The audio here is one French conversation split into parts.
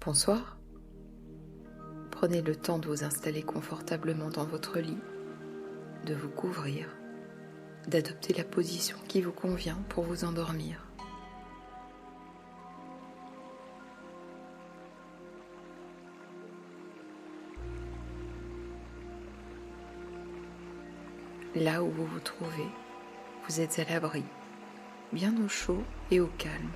Bonsoir. Prenez le temps de vous installer confortablement dans votre lit, de vous couvrir, d'adopter la position qui vous convient pour vous endormir. Là où vous vous trouvez, vous êtes à l'abri, bien au chaud et au calme.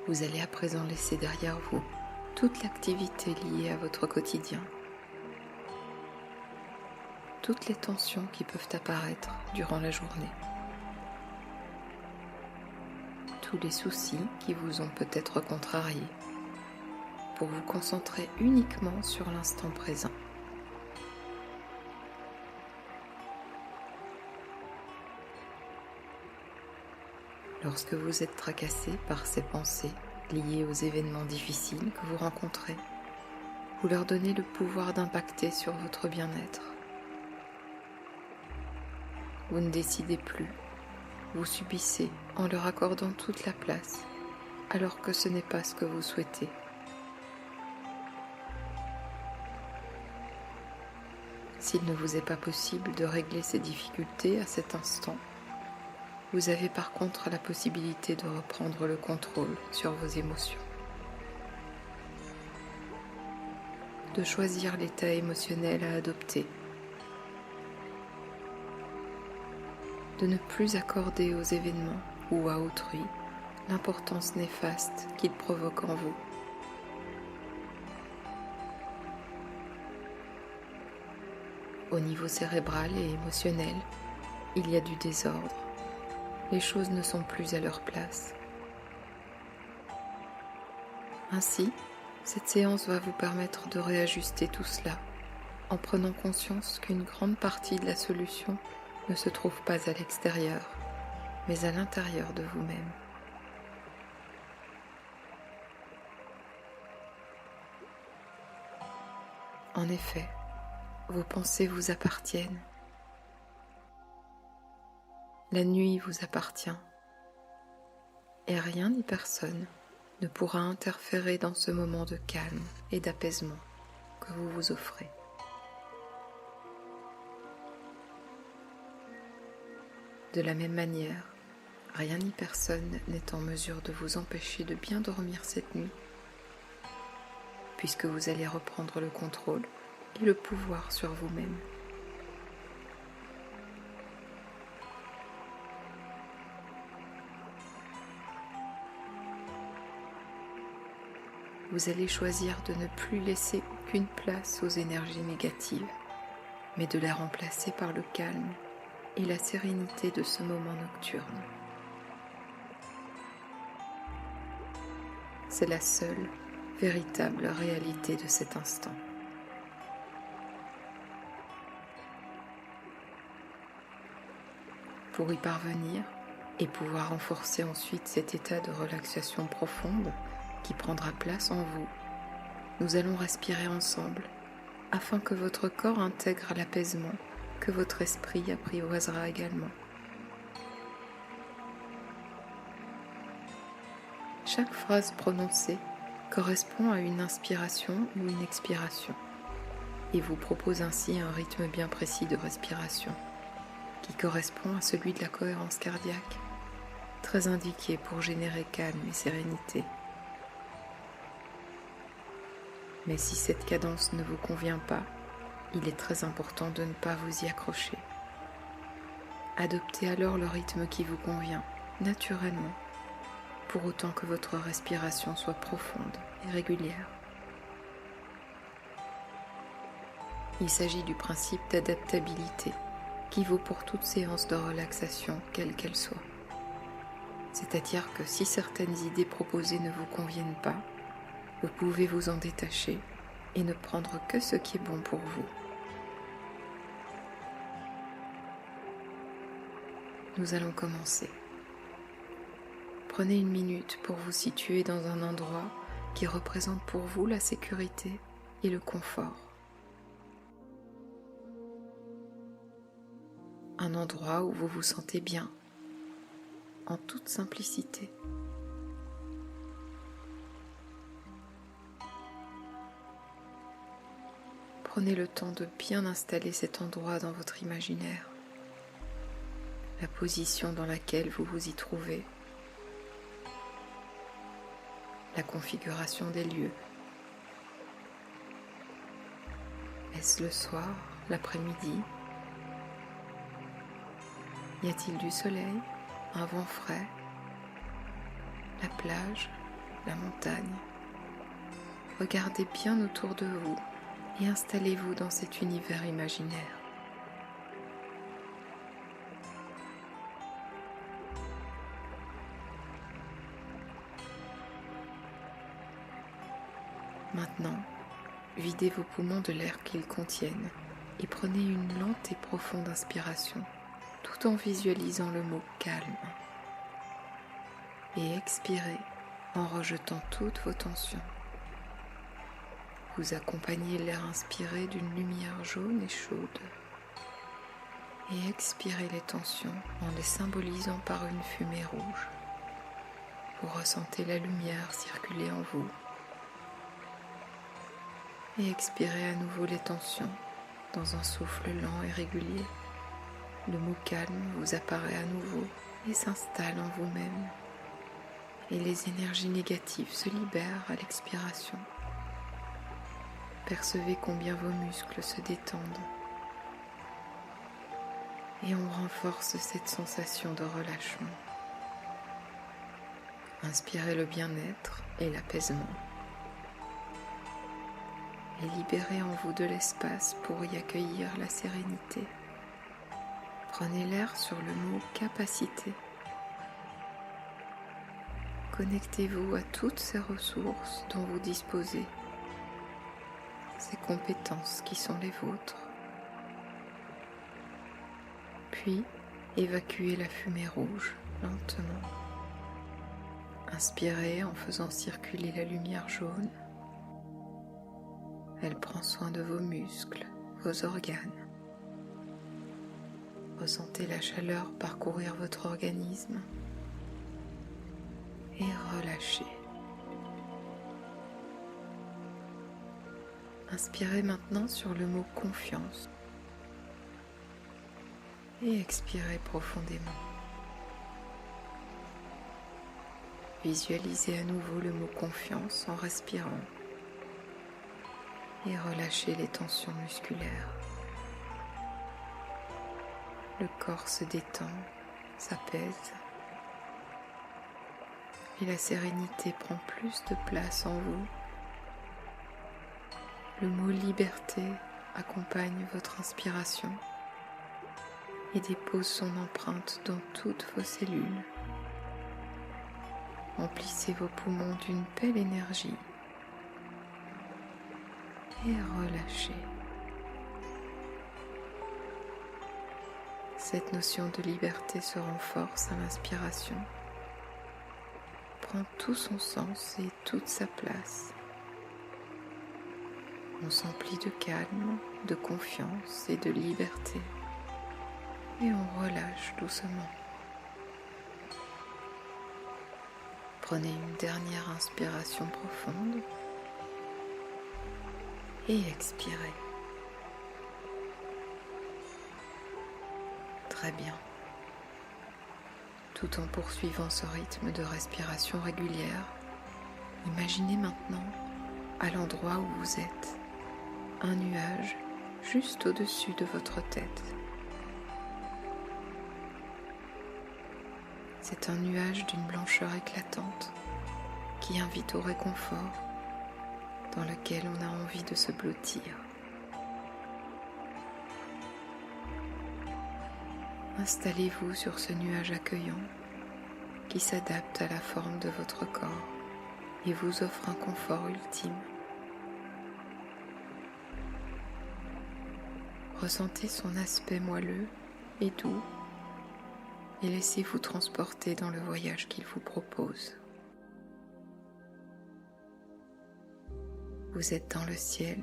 Vous allez à présent laisser derrière vous toute l'activité liée à votre quotidien, toutes les tensions qui peuvent apparaître durant la journée, tous les soucis qui vous ont peut-être contrarié, pour vous concentrer uniquement sur l'instant présent. Lorsque vous êtes tracassé par ces pensées liées aux événements difficiles que vous rencontrez, vous leur donnez le pouvoir d'impacter sur votre bien-être. Vous ne décidez plus, vous subissez en leur accordant toute la place, alors que ce n'est pas ce que vous souhaitez. S'il ne vous est pas possible de régler ces difficultés à cet instant, vous avez par contre la possibilité de reprendre le contrôle sur vos émotions, de choisir l'état émotionnel à adopter, de ne plus accorder aux événements ou à autrui l'importance néfaste qu'ils provoquent en vous. Au niveau cérébral et émotionnel, il y a du désordre. Les choses ne sont plus à leur place. Ainsi, cette séance va vous permettre de réajuster tout cela en prenant conscience qu'une grande partie de la solution ne se trouve pas à l'extérieur, mais à l'intérieur de vous-même. En effet, vos pensées vous appartiennent. La nuit vous appartient et rien ni personne ne pourra interférer dans ce moment de calme et d'apaisement que vous vous offrez. De la même manière, rien ni personne n'est en mesure de vous empêcher de bien dormir cette nuit, puisque vous allez reprendre le contrôle et le pouvoir sur vous-même. Vous allez choisir de ne plus laisser aucune place aux énergies négatives, mais de les remplacer par le calme et la sérénité de ce moment nocturne. C'est la seule, véritable réalité de cet instant. Pour y parvenir et pouvoir renforcer ensuite cet état de relaxation profonde qui prendra place en vous, nous allons respirer ensemble afin que votre corps intègre l'apaisement que votre esprit apprivoisera également. Chaque phrase prononcée correspond à une inspiration ou une expiration et vous propose ainsi un rythme bien précis de respiration qui correspond à celui de la cohérence cardiaque, très indiqué pour générer calme et sérénité. Mais si cette cadence ne vous convient pas, il est très important de ne pas vous y accrocher. Adoptez alors le rythme qui vous convient, naturellement, pour autant que votre respiration soit profonde et régulière. Il s'agit du principe d'adaptabilité qui vaut pour toute séance de relaxation, quelle qu'elle soit. C'est-à-dire que si certaines idées proposées ne vous conviennent pas, vous pouvez vous en détacher et ne prendre que ce qui est bon pour vous. Nous allons commencer. Prenez une minute pour vous situer dans un endroit qui représente pour vous la sécurité et le confort. Un endroit où vous vous sentez bien, en toute simplicité. Prenez le temps de bien installer cet endroit dans votre imaginaire, la position dans laquelle vous vous y trouvez, la configuration des lieux. Est-ce le soir, l'après-midi? Y a-t-il du soleil, un vent frais, la plage, la montagne? Regardez bien autour de vous et installez-vous dans cet univers imaginaire. Maintenant, videz vos poumons de l'air qu'ils contiennent et prenez une lente et profonde inspiration, tout en visualisant le mot calme. Et expirez en rejetant toutes vos tensions. Vous accompagnez l'air inspiré d'une lumière jaune et chaude. Et expirez les tensions en les symbolisant par une fumée rouge. Vous ressentez la lumière circuler en vous. Et expirez à nouveau les tensions dans un souffle lent et régulier. Le mot calme vous apparaît à nouveau et s'installe en vous-même. Et les énergies négatives se libèrent à l'expiration. Percevez combien vos muscles se détendent. Et on renforce cette sensation de relâchement. Inspirez le bien-être et l'apaisement. Et libérez en vous de l'espace pour y accueillir la sérénité. Prenez l'air sur le mot capacité. Connectez-vous à toutes ces ressources dont vous disposez, ces compétences qui sont les vôtres. Puis, évacuez la fumée rouge lentement. Inspirez en faisant circuler la lumière jaune. Elle prend soin de vos muscles, vos organes. Ressentez la chaleur parcourir votre organisme et relâchez. Inspirez maintenant sur le mot confiance et expirez profondément. Visualisez à nouveau le mot confiance en respirant et relâchez les tensions musculaires. Le corps se détend, s'apaise et la sérénité prend plus de place en vous. Le mot liberté accompagne votre inspiration et dépose son empreinte dans toutes vos cellules. Emplissez vos poumons d'une belle énergie et relâchez. Cette notion de liberté se renforce à l'inspiration, prend tout son sens et toute sa place. On s'emplit de calme, de confiance et de liberté et on relâche doucement. Prenez une dernière inspiration profonde et expirez. Très bien. Tout en poursuivant ce rythme de respiration régulière, imaginez maintenant, à l'endroit où vous êtes, un nuage juste au-dessus de votre tête. C'est un nuage d'une blancheur éclatante qui invite au réconfort, dans lequel on a envie de se blottir. Installez-vous sur ce nuage accueillant qui s'adapte à la forme de votre corps et vous offre un confort ultime. Ressentez son aspect moelleux et doux et laissez-vous transporter dans le voyage qu'il vous propose. Vous êtes dans le ciel,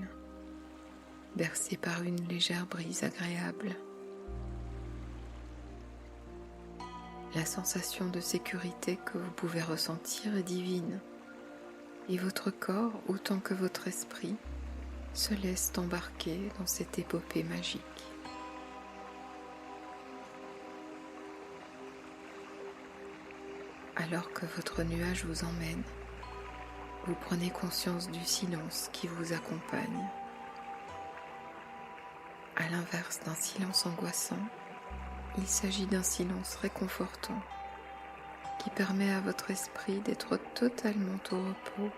bercé par une légère brise agréable. La sensation de sécurité que vous pouvez ressentir est divine, et votre corps, autant que votre esprit, se laisse embarquer dans cette épopée magique. Alors que votre nuage vous emmène, vous prenez conscience du silence qui vous accompagne. À l'inverse d'un silence angoissant, il s'agit d'un silence réconfortant qui permet à votre esprit d'être totalement au repos,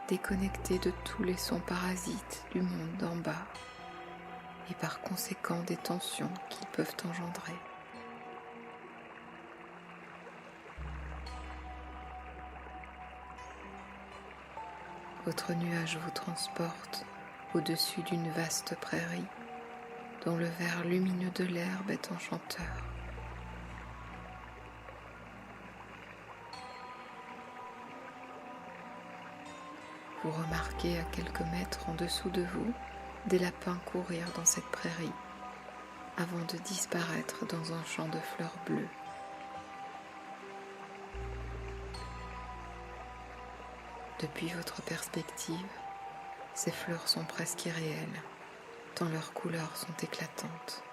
déconnecté de tous les sons parasites du monde d'en bas et par conséquent des tensions qu'ils peuvent engendrer. Votre nuage vous transporte au-dessus d'une vaste prairie dont le vert lumineux de l'herbe est enchanteur. Vous remarquez à quelques mètres en dessous de vous des lapins courir dans cette prairie avant de disparaître dans un champ de fleurs bleues. Depuis votre perspective, ces fleurs sont presque irréelles, tant leurs couleurs sont éclatantes.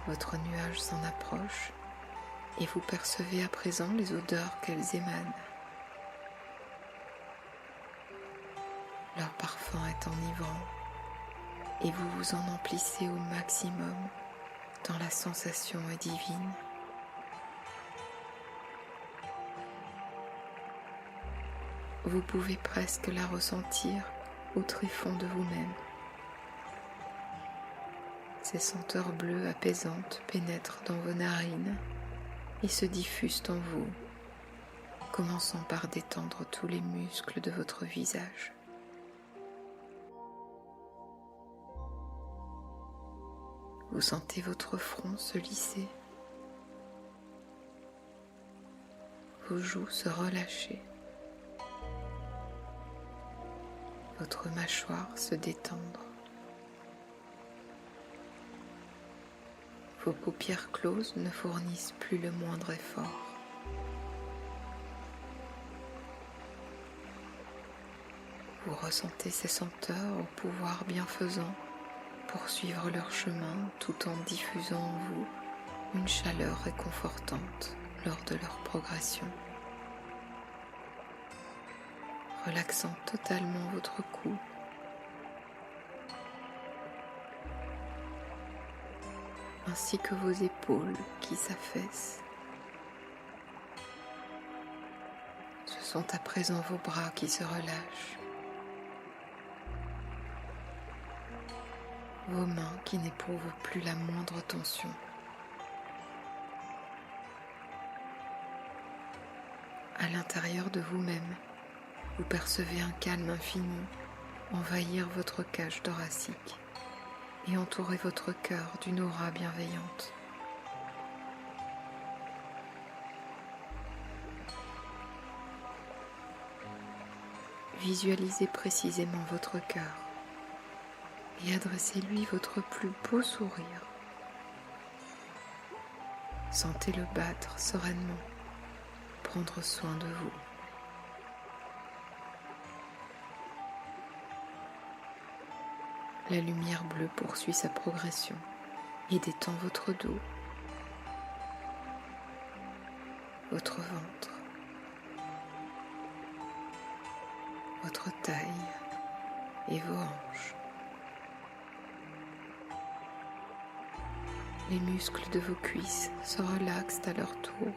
Votre nuage s'en approche et vous percevez à présent les odeurs qu'elles émanent. Leur parfum est enivrant et vous vous en emplissez au maximum tant la sensation est divine. Vous pouvez presque la ressentir au tréfonds de vous-même. Ces senteurs bleues apaisantes pénètrent dans vos narines et se diffusent en vous, commençant par détendre tous les muscles de votre visage. Vous sentez votre front se lisser, vos joues se relâcher, votre mâchoire se détendre, vos paupières closes ne fournissent plus le moindre effort. Vous ressentez ces senteurs au pouvoir bienfaisant poursuivre leur chemin tout en diffusant en vous une chaleur réconfortante lors de leur progression. Relaxant totalement votre cou, ainsi que vos épaules qui s'affaissent. Ce sont à présent vos bras qui se relâchent, vos mains qui n'éprouvent plus la moindre tension. À l'intérieur de vous-même, vous percevez un calme infini envahir votre cage thoracique et entourer votre cœur d'une aura bienveillante. Visualisez précisément votre cœur et adressez-lui votre plus beau sourire. Sentez-le battre sereinement, prendre soin de vous. La lumière bleue poursuit sa progression et détend votre dos, votre ventre, votre taille et vos hanches. Les muscles de vos cuisses se relaxent à leur tour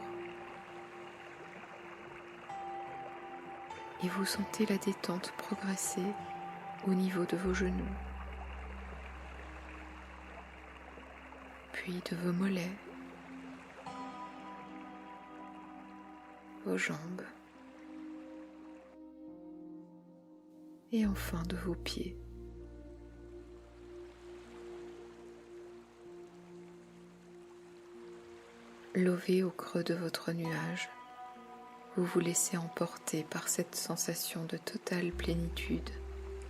et vous sentez la détente progresser au niveau de vos genoux, puis de vos mollets, vos jambes et enfin de vos pieds. Lové au creux de votre nuage, vous vous laissez emporter par cette sensation de totale plénitude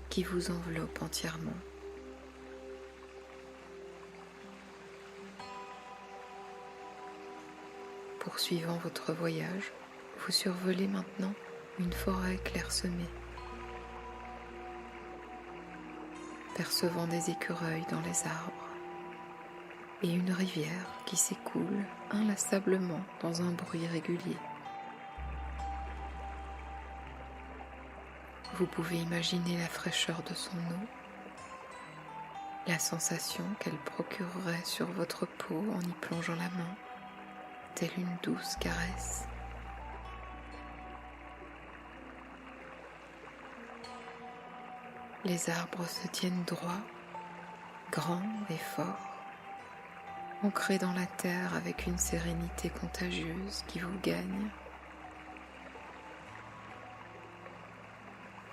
qui vous enveloppe entièrement. Poursuivant votre voyage, vous survolez maintenant une forêt clairsemée, percevant des écureuils dans les arbres et une rivière qui s'écoule inlassablement dans un bruit régulier. Vous pouvez imaginer la fraîcheur de son eau, la sensation qu'elle procurerait sur votre peau en y plongeant la main, telle une douce caresse. Les arbres se tiennent droits, grands et forts, ancrés dans la terre avec une sérénité contagieuse qui vous gagne.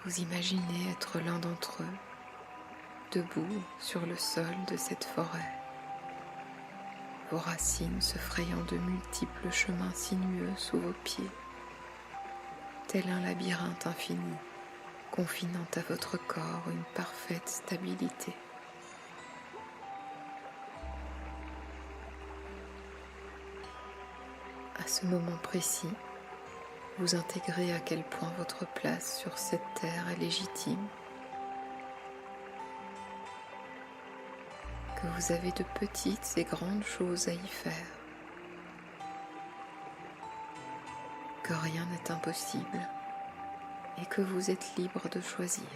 Vous imaginez être l'un d'entre eux, debout sur le sol de cette forêt, vos racines se frayant de multiples chemins sinueux sous vos pieds, tel un labyrinthe infini, confinant à votre corps une parfaite stabilité. À ce moment précis, vous intégrez à quel point votre place sur cette terre est légitime, que vous avez de petites et grandes choses à y faire, que rien n'est impossible et que vous êtes libre de choisir.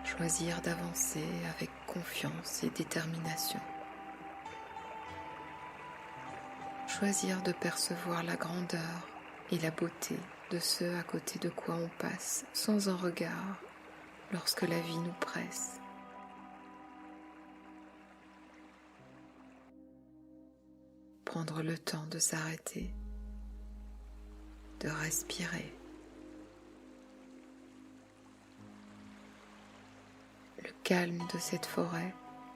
Choisir d'avancer avec confiance et détermination. Choisir de percevoir la grandeur et la beauté de ce à côté de quoi on passe sans un regard lorsque la vie nous presse. Prendre le temps de s'arrêter, de respirer. Le calme de cette forêt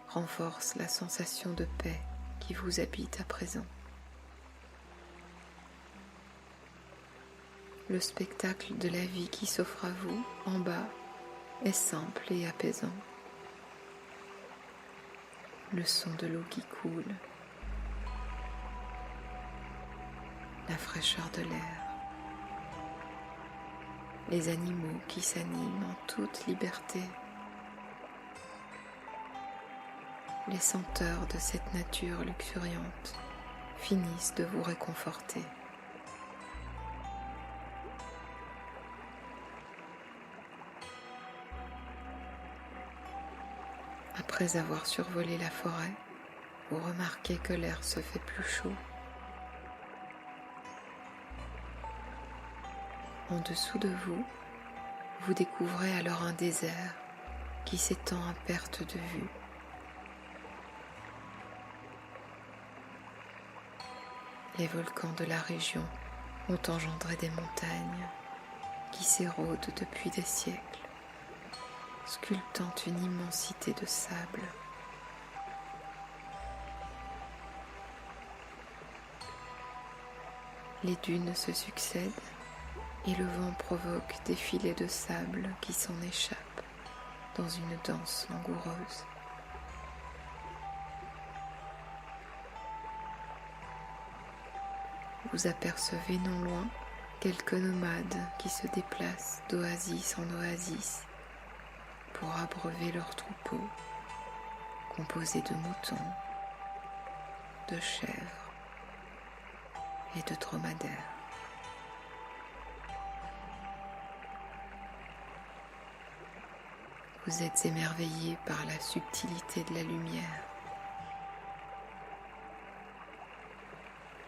renforce la sensation de paix qui vous habite à présent. Le spectacle de la vie qui s'offre à vous en bas est simple et apaisant. Le son de l'eau qui coule, la fraîcheur de l'air, les animaux qui s'animent en toute liberté, les senteurs de cette nature luxuriante finissent de vous réconforter. Après avoir survolé la forêt, vous remarquez que l'air se fait plus chaud. En dessous de vous, vous découvrez alors un désert qui s'étend à perte de vue. Les volcans de la région ont engendré des montagnes qui s'érodent depuis des siècles, sculptant une immensité de sable. Les dunes se succèdent et le vent provoque des filets de sable qui s'en échappent dans une danse langoureuse. Vous apercevez non loin quelques nomades qui se déplacent d'oasis en oasis pour abreuver leurs troupeaux, composés de moutons, de chèvres et de dromadaires. Vous êtes émerveillé par la subtilité de la lumière.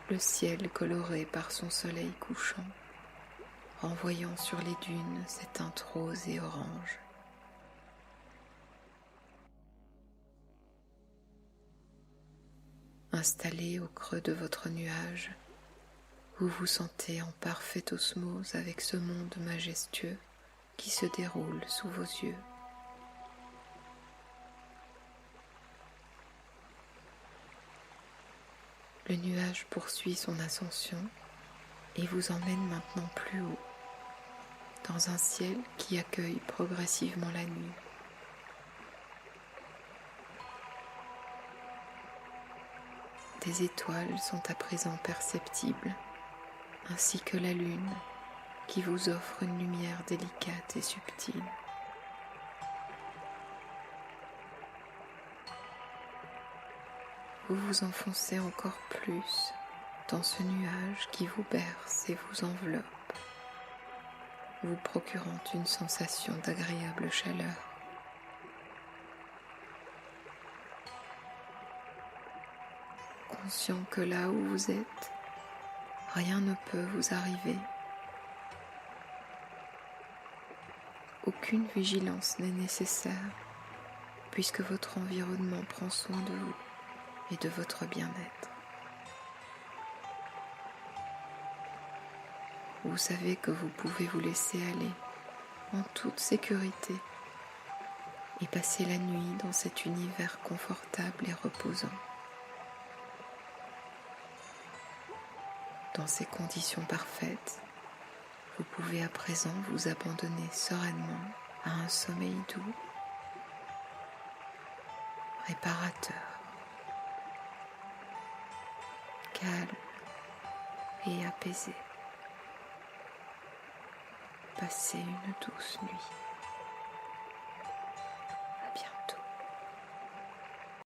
Le ciel coloré par son soleil couchant, renvoyant sur les dunes ses teintes roses et oranges. Installé au creux de votre nuage, vous vous sentez en parfaite osmose avec ce monde majestueux qui se déroule sous vos yeux. Le nuage poursuit son ascension et vous emmène maintenant plus haut dans un ciel qui accueille progressivement la nuit. Des étoiles sont à présent perceptibles, ainsi que la lune qui vous offre une lumière délicate et subtile. Vous vous enfoncez encore plus dans ce nuage qui vous berce et vous enveloppe, vous procurant une sensation d'agréable chaleur. Conscient que là où vous êtes, rien ne peut vous arriver. Aucune vigilance n'est nécessaire puisque votre environnement prend soin de vous et de votre bien-être. Vous savez que vous pouvez vous laisser aller en toute sécurité et passer la nuit dans cet univers confortable et reposant. Dans ces conditions parfaites, vous pouvez à présent vous abandonner sereinement à un sommeil doux, réparateur, calme et apaisé. Passez une douce nuit.